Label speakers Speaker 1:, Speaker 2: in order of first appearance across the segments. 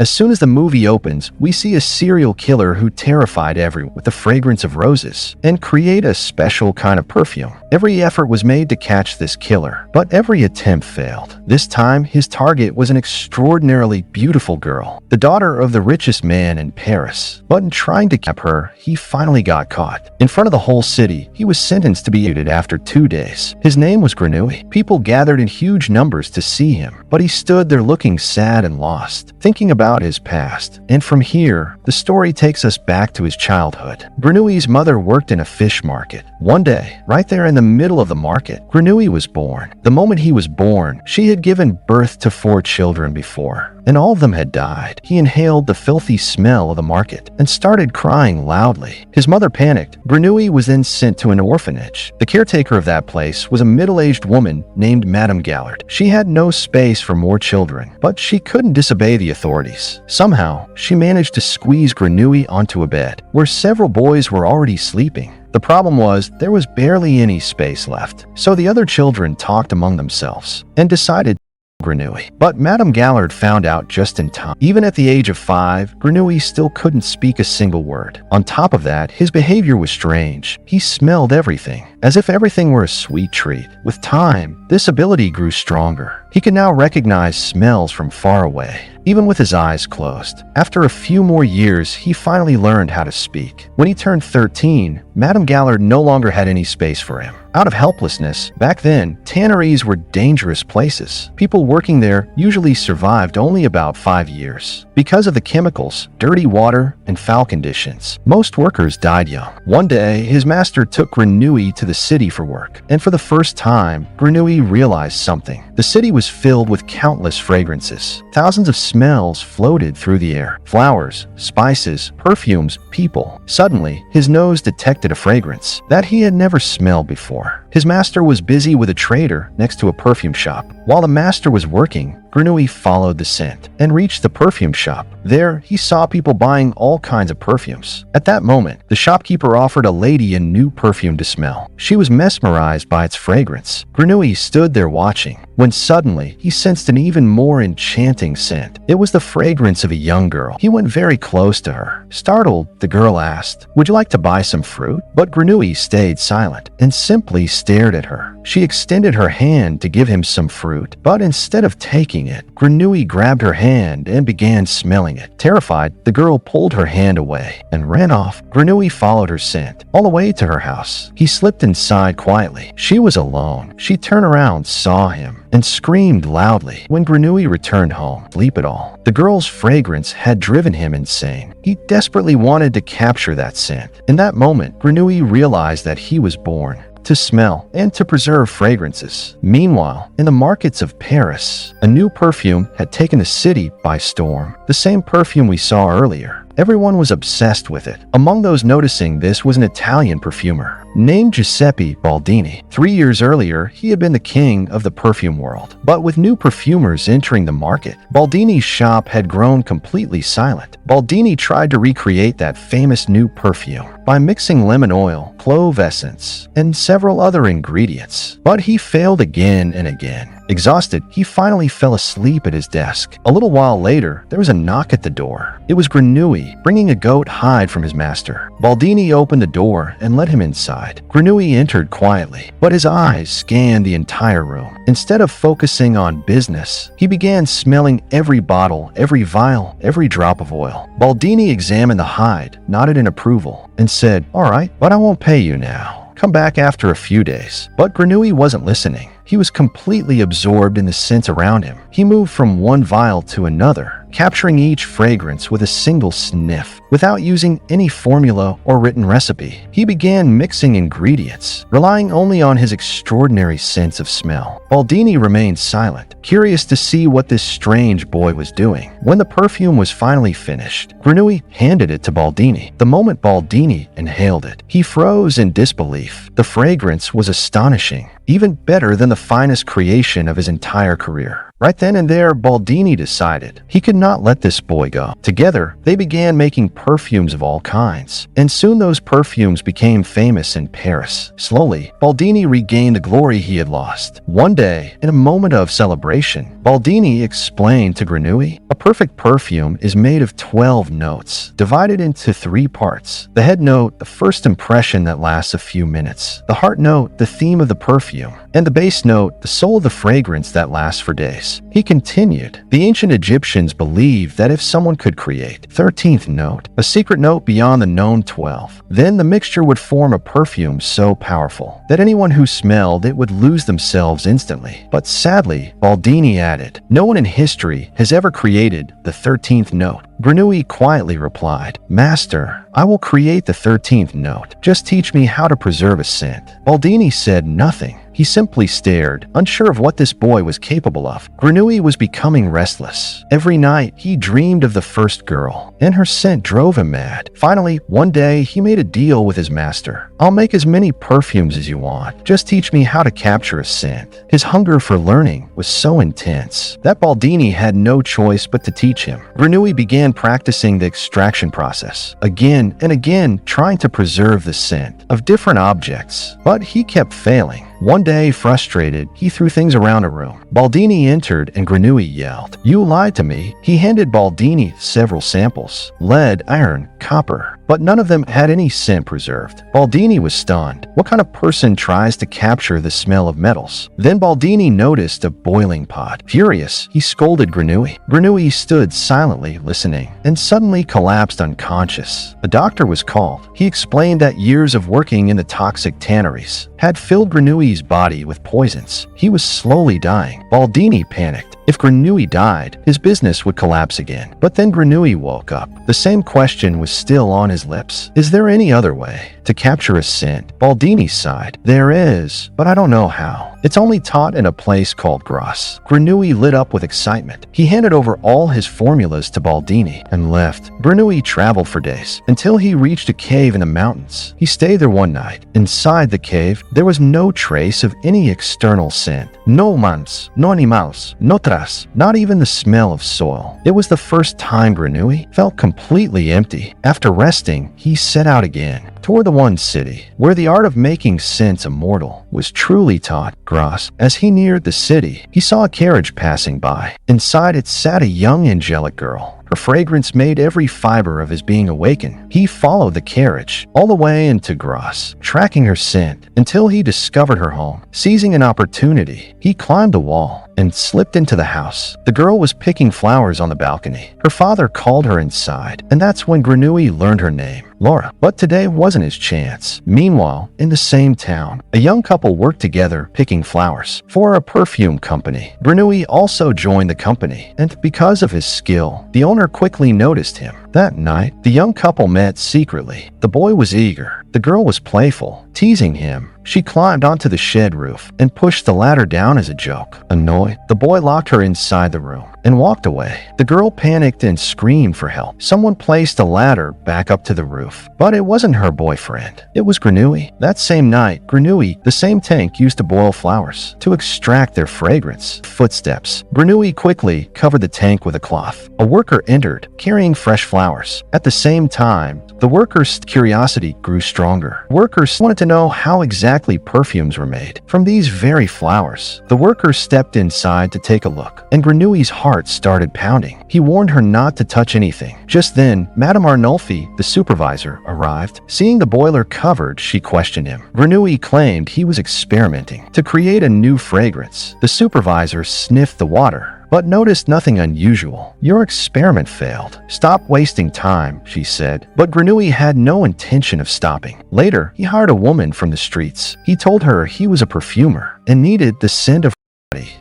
Speaker 1: As soon as the movie opens, we see a serial killer who terrified everyone with the fragrance of roses and create a special kind of perfume. Every effort was made to catch this killer, but every attempt failed. This time, his target was an extraordinarily beautiful girl, the daughter of the richest man in Paris. But in trying to cap her, he finally got caught. In front of the whole city, he was sentenced to be executed after 2 days. His name was Grenouille. People gathered in huge numbers to see him, but he stood there looking sad and lost, thinking about his past. And from here, the story takes us back to his childhood. Grenouille's mother worked in a fish market. One day, right there in the middle of the market, Grenouille was born. The moment he was born, she had given birth to 4 children before, and all of them had died. He inhaled the filthy smell of the market and started crying loudly. His mother panicked. Grenouille was then sent to an orphanage. The caretaker of that place was a middle-aged woman named Madame Gallard. She had no space for more children, but she couldn't disobey the authorities. Somehow, she managed to squeeze Grenouille onto a bed, where several boys were already sleeping. The problem was, there was barely any space left, so the other children talked among themselves and decided Grenouille. But Madame Gallard found out just in time. Even at the age of 5, Grenouille still couldn't speak a single word. On top of that, his behavior was strange. He smelled everything, as if everything were a sweet treat. With time, this ability grew stronger. He could now recognize smells from far away, even with his eyes closed. After a few more years, he finally learned how to speak. When he turned 13, Madame Gallard no longer had any space for him. Out of helplessness, back then, tanneries were dangerous places. People working there usually survived only about 5 years. Because of the chemicals, dirty water, and foul conditions, most workers died young. One day, his master took Grenouille to the city for work, and for the first time, Grenouille realized something. The city was filled with countless fragrances. Thousands of smells floated through the air. Flowers, spices, perfumes, people. Suddenly, his nose detected a fragrance that he had never smelled before. His master was busy with a trader next to a perfume shop. While the master was working, Grenouille followed the scent and reached the perfume shop. There, he saw people buying all kinds of perfumes. At that moment, the shopkeeper offered a lady a new perfume to smell. She was mesmerized by its fragrance. Grenouille stood there watching, when suddenly, he sensed an even more enchanting scent. It was the fragrance of a young girl. He went very close to her. Startled, the girl asked, "Would you like to buy some fruit?" But Grenouille stayed silent and simply stared at her. She extended her hand to give him some fruit, but instead of taking it, Grenouille grabbed her hand and began smelling it. Terrified, the girl pulled her hand away and ran off. Grenouille followed her scent all the way to her house. He slipped inside quietly. She was alone. She turned around, saw him, and screamed loudly. When Grenouille returned home, sleep at all. The girl's fragrance had driven him insane. He desperately wanted to capture that scent. In that moment, Grenouille realized that he was born to smell and to preserve fragrances. Meanwhile, in the markets of Paris, a new perfume had taken the city by storm. The same perfume we saw earlier. Everyone was obsessed with it. Among those noticing this was an Italian perfumer named Giuseppe Baldini. 3 years earlier, he had been the king of the perfume world. But with new perfumers entering the market, Baldini's shop had grown completely silent. Baldini tried to recreate that famous new perfume by mixing lemon oil, clove essence, and several other ingredients. But he failed again and again. Exhausted, he finally fell asleep at his desk. A little while later, there was a knock at the door. It was Grenouille, bringing a goat hide from his master. Baldini opened the door and let him inside. Grenouille entered quietly, but his eyes scanned the entire room. Instead of focusing on business, he began smelling every bottle, every vial, every drop of oil. Baldini examined the hide, nodded in approval, and said, "All right, but I won't pay you now. Come back after a few days." But Grenouille wasn't listening. He was completely absorbed in the scents around him. He moved from one vial to another, capturing each fragrance with a single sniff. Without using any formula or written recipe, he began mixing ingredients, relying only on his extraordinary sense of smell. Baldini remained silent, curious to see what this strange boy was doing. When the perfume was finally finished, Grenouille handed it to Baldini. The moment Baldini inhaled it, he froze in disbelief. The fragrance was astonishing, even better than the finest creation of his entire career. Right then and there, Baldini decided he could not let this boy go. Together, they began making perfumes of all kinds, and soon those perfumes became famous in Paris. Slowly, Baldini regained the glory he had lost. One day, in a moment of celebration, Baldini explained to Grenouille, a perfect perfume is made of 12 notes, divided into 3 parts. The head note, the first impression that lasts a few minutes. The heart note, the theme of the perfume. And the base note, the soul of the fragrance that lasts for days. He continued, the ancient Egyptians believed that if someone could create 13th note, a secret note beyond the known 12, then the mixture would form a perfume so powerful that anyone who smelled it would lose themselves instantly. But sadly, Baldini added, no one in history has ever created the 13th note. Grenouille quietly replied, Master, I will create the 13th note. Just teach me how to preserve a scent. Baldini said nothing. He simply stared, unsure of what this boy was capable of. Grenouille was becoming restless. Every night, he dreamed of the first girl, and her scent drove him mad. Finally, one day, he made a deal with his master. I'll make as many perfumes as you want. Just teach me how to capture a scent. His hunger for learning was so intense that Baldini had no choice but to teach him. Grenouille began practicing the extraction process, again and again trying to preserve the scent of different objects, but he kept failing. One day, frustrated, he threw things around a room. Baldini entered and Grenouille yelled, You lied to me. He handed Baldini several samples, lead, iron, copper, but none of them had any scent preserved. Baldini was stunned. What kind of person tries to capture the smell of metals? Then Baldini noticed a boiling pot. Furious, he scolded Grenouille. Grenouille stood silently listening and suddenly collapsed unconscious. A doctor was called. He explained that years of working in the toxic tanneries had filled Grenouille's body with poisons. He was slowly dying. Baldini panicked. If Grenouille died, his business would collapse again. But then Grenouille woke up. The same question was still on his lips. Is there any other way to capture a scent? Baldini sighed. There is, but I don't know how. It's only taught in a place called Grasse. Grenouille lit up with excitement. He handed over all his formulas to Baldini and left. Grenouille traveled for days until he reached a cave in the mountains. He stayed there one night. Inside the cave, there was no trace of any external scent. No mans, no animals, no tras, not even the smell of soil. It was the first time Grenouille felt completely empty. After resting, he set out again toward the one city where the art of making scents immortal was truly taught, Grasse. As he neared the city, he saw a carriage passing by. Inside it sat a young angelic girl. Her fragrance made every fiber of his being awaken. He followed the carriage all the way into Grasse, tracking her scent until he discovered her home. Seizing an opportunity, he climbed the wall and slipped into the house. The girl was picking flowers on the balcony. Her father called her inside, and that's when Grenouille learned her name, Laura. But today wasn't his chance. Meanwhile, in the same town, a young couple worked together picking flowers for a perfume company. Grenouille also joined the company, and because of his skill, the owner quickly noticed him. That night, the young couple met secretly. The boy was eager. The girl was playful, teasing him. She climbed onto the shed roof and pushed the ladder down as a joke. Annoyed, the boy locked her inside the room and walked away. The girl panicked and screamed for help. Someone placed a ladder back up to the roof, but it wasn't her boyfriend. It was Grenouille. That same night, Grenouille, the same tank used to boil flowers to extract their fragrance. Footsteps. Grenouille quickly covered the tank with a cloth. A worker entered, carrying fresh flowers. At the same time, the workers' curiosity grew stronger. Workers wanted to know how exactly perfumes were made from these very flowers. The workers stepped inside to take a look, and Grenouille's heart started pounding. He warned her not to touch anything. Just then, Madame Arnolfi, the supervisor, arrived. Seeing the boiler covered, she questioned him. Grenouille claimed he was experimenting to create a new fragrance. The supervisor sniffed the water, but noticed nothing unusual. Your experiment failed. Stop wasting time, she said. But Grenouille had no intention of stopping. Later, he hired a woman from the streets. He told her he was a perfumer and needed the scent of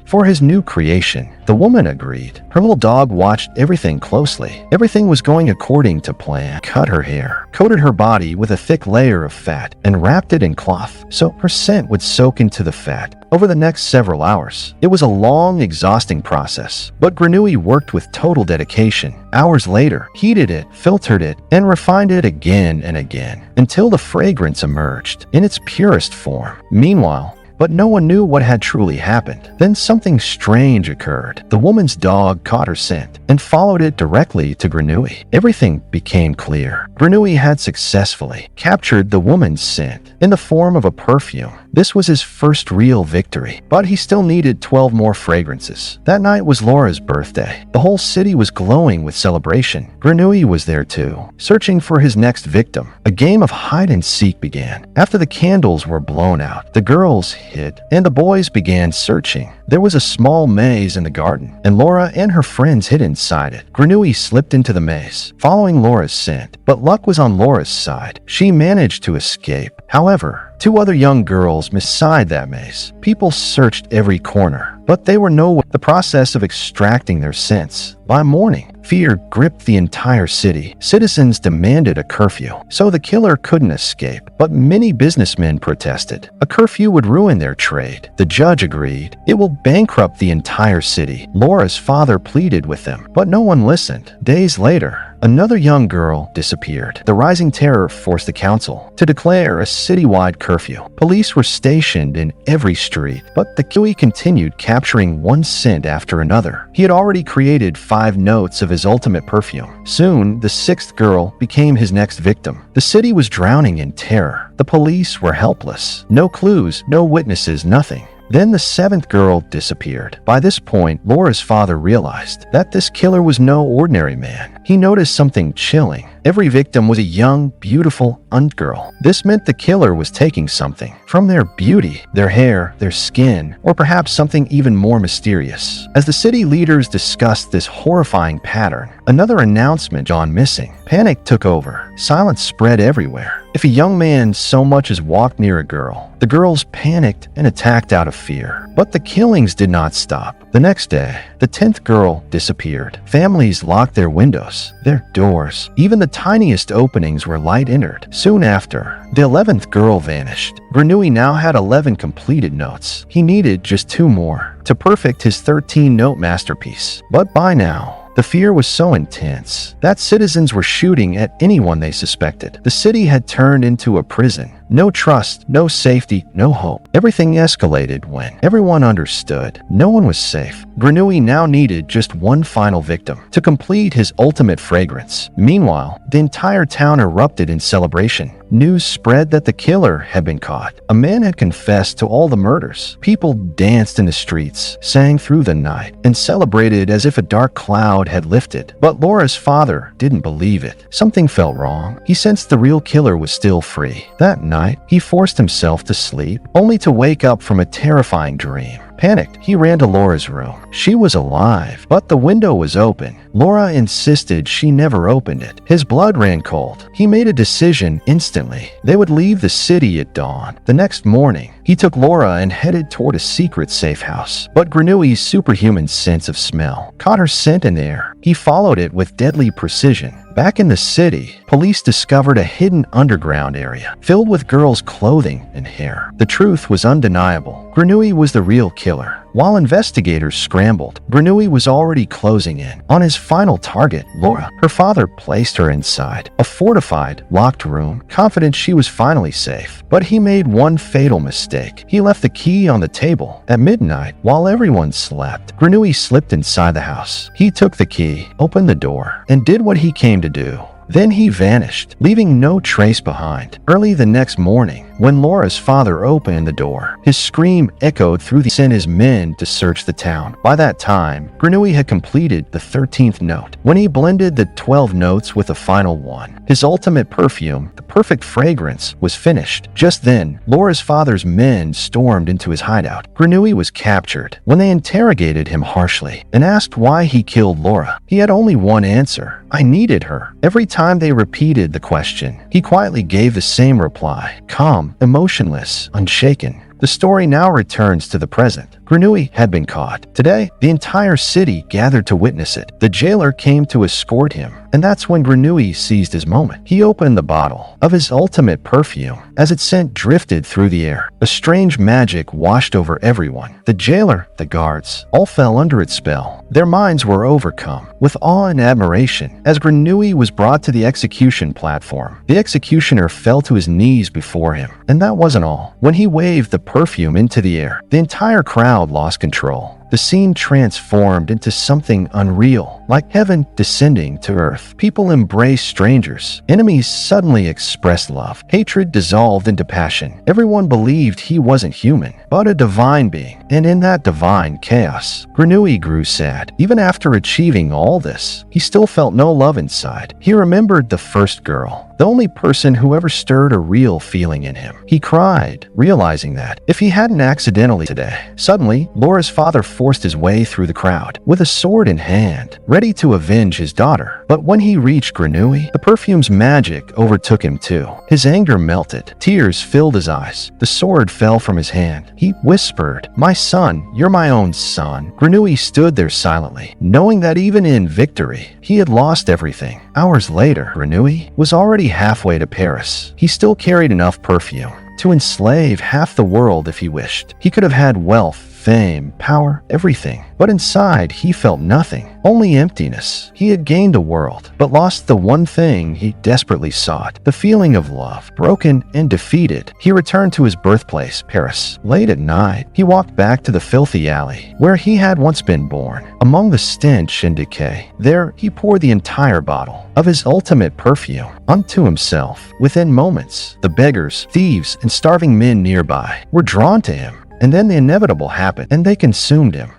Speaker 1: for his new creation. The woman agreed. Her little dog watched everything closely. Everything was going according to plan. Cut her hair, coated her body with a thick layer of fat, and wrapped it in cloth so her scent would soak into the fat. Over the next several hours, it was a long, exhausting process, but Grenouille worked with total dedication. Hours later, heated it, filtered it, and refined it again and again until the fragrance emerged in its purest form. Meanwhile, but no one knew what had truly happened. Then something strange occurred. The woman's dog caught her scent and followed it directly to Grasse. Everything became clear. Grasse had successfully captured the woman's scent in the form of a perfume. This was his first real victory, but he still needed 12 more fragrances. That night was Laura's birthday. The whole city was glowing with celebration. Grasse was there too, searching for his next victim. A game of hide-and-seek began. After the candles were blown out, the girls hid, and the boys began searching. There was a small maze in the garden, and Laura and her friends hid inside it. Grasse slipped into the maze, following Laura's scent, but luck was on Laura's side. She managed to escape. However, 2 other young girls beside that maze. People searched every corner, but they were nowhere. The process of extracting their scents. By morning, fear gripped the entire city. Citizens demanded a curfew, so the killer couldn't escape. But many businessmen protested. A curfew would ruin their trade. The judge agreed. It will bankrupt the entire city. Laura's father pleaded with them, but no one listened. Days later, another young girl disappeared. The rising terror forced the council to declare a citywide curfew. Police were stationed in every street, but the killer continued capturing one scent after another. He had already created 5 notes of his ultimate perfume. Soon, the 6th girl became his next victim. The city was drowning in terror. The police were helpless. No clues, no witnesses, nothing. Then the 7th girl disappeared. By this point, Laura's father realized that this killer was no ordinary man. He noticed something chilling. Every victim was a young, beautiful girl. This meant the killer was taking something from their beauty, their hair, their skin, or perhaps something even more mysterious. As the city leaders discussed this horrifying pattern, another announcement gone missing. Panic took over. Silence spread everywhere. If a young man so much as walked near a girl, the girls panicked and attacked out of fear. But the killings did not stop. The next day, the 10th girl disappeared. Families locked their windows, their doors. Even the tiniest openings where light entered. Soon after, the 11th girl vanished. Grasse now had 11 completed notes. He needed just 2 more to perfect his 13-note masterpiece. But by now, the fear was so intense that citizens were shooting at anyone they suspected. The city had turned into a prison. No trust, no safety, no hope. Everything escalated when everyone understood no one was safe. Grasse now needed just one final victim to complete his ultimate fragrance. Meanwhile, the entire town erupted in celebration. News spread that the killer had been caught. A man had confessed to all the murders. People danced in the streets, sang through the night, and celebrated as if a dark cloud had lifted. But Laura's father didn't believe it. Something felt wrong. He sensed the real killer was still free. That night, he forced himself to sleep, only to wake up from a terrifying dream. Panicked, he ran to Laura's room. She was alive, but the window was open. Laura insisted she never opened it. His blood ran cold. He made a decision instantly. They would leave the city at dawn. The next morning, he took Laura and headed toward a secret safe house. But Grasse's superhuman sense of smell caught her scent in the air. He followed it with deadly precision. Back in the city, police discovered a hidden underground area filled with girls' clothing and hair. The truth was undeniable. Grasse was the real killer. While investigators scrambled, Grasse was already closing in on his final target, Laura. Her father placed her inside a fortified, locked room, confident she was finally safe. But he made one fatal mistake. He left the key on the table. At midnight, while everyone slept, Grasse slipped inside the house. He took the key, opened the door, and did what he came to do. Then he vanished, leaving no trace behind. Early the next morning, when Laura's father opened the door, his scream echoed through the sent his men to search the town. By that time, Grasse had completed the 13th note. When he blended the 12 notes with the final one, his ultimate perfume, the perfect fragrance, was finished. Just then, Laura's father's men stormed into his hideout. Grasse was captured. When they interrogated him harshly and asked why he killed Laura, he had only one answer: I needed her. Every time they repeated the question, he quietly gave the same reply, calm, emotionless, unshaken. The story now returns to the present. Grasse had been caught. Today, the entire city gathered to witness it. The jailer came to escort him, and that's when Grasse seized his moment. He opened the bottle of his ultimate perfume. As its scent drifted through the air, a strange magic washed over everyone. The jailer, the guards, all fell under its spell. Their minds were overcome with awe and admiration as Grasse was brought to the execution platform. The executioner fell to his knees before him, and that wasn't all. When he waved the perfume into the air. The entire crowd lost control. The scene transformed into something unreal, like heaven descending to earth. People embraced strangers. Enemies suddenly expressed love. Hatred dissolved into passion. Everyone believed he wasn't human, but a divine being. And in that divine chaos, Grenouille grew sad. Even after achieving all this, he still felt no love inside. He remembered the first girl, the only person who ever stirred a real feeling in him. He cried, realizing that if he hadn't accidentally today. Suddenly, Laura's father forced his way through the crowd, with a sword in hand, ready to avenge his daughter. But when he reached Grenouille, the perfume's magic overtook him too. His anger melted. Tears filled his eyes. The sword fell from his hand. He whispered, "My son, you're my own son." Grenouille stood there silently, knowing that even in victory, he had lost everything. Hours later, Grenouille was already halfway to Paris. He still carried enough perfume to enslave half the world if he wished. He could have had wealth, fame, power, everything. But inside, he felt nothing, only emptiness. He had gained a world, but lost the one thing he desperately sought, the feeling of love. Broken and defeated, he returned to his birthplace, Paris. Late at night, he walked back to the filthy alley where he had once been born. Among the stench and decay, there he poured the entire bottle of his ultimate perfume onto himself. Within moments, the beggars, thieves, and starving men nearby were drawn to him. And then the inevitable happened, and they consumed him.